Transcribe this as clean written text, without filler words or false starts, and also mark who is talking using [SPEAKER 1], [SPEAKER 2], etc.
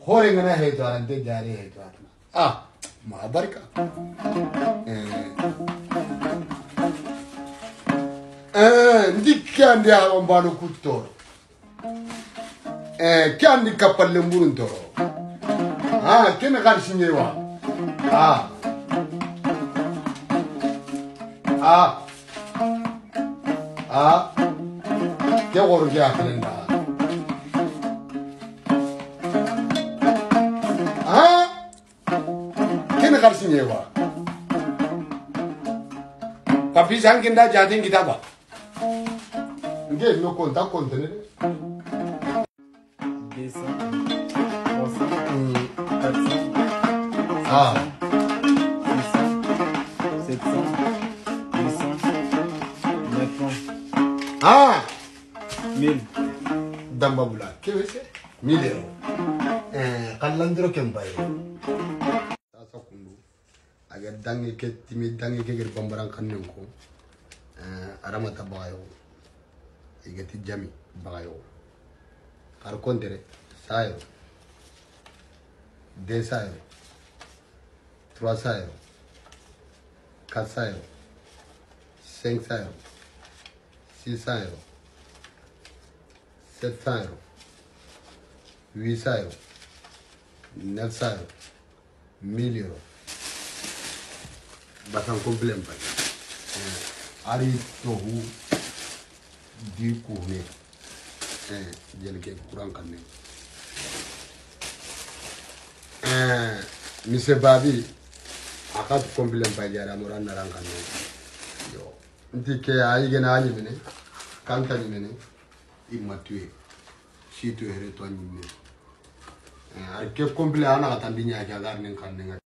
[SPEAKER 1] Hore ngana heto ante jare heto atna. Ah, ma barka. Ndikandi alombano kutoro. Kandi kapalle mburun toro. Ah, kene karshi nyewa. Ah. Ah. Ah. Ke goro ke akalenda. Ah. Kene karshi nyewa. Papi sanginda jadin kitaba. Nge no conta contenere.
[SPEAKER 2] 200, 300, 400,
[SPEAKER 1] Ah.
[SPEAKER 2] 600, 700, 800, 900,
[SPEAKER 1] Ah.
[SPEAKER 2] 1000.
[SPEAKER 1] Damba bula. Kebe se? 1000 euro. Kallandro kempaye. Sasa kundu. Aga dangi ke timi dangi ke gir bambaran kannen ko. Arama tabayo. Igati jami bagayo. Par kontere 100 euro. 200 euro. 300 euro. 400 euro. 500 euro. 600 euro. 700 euro. 800 euro. 900 euro. 1000 euro. Basan complet mpa. Ari tohu di kuhne. Jelke kurang kanne. Mise babi akat complet mpa jara moran narang kanne. Yo. Ntike ayi gena ayi mene. Kanta ni mene. Imatue. Si tu here to ni mene. Ari ke complet ana katambinya agar nen kanne.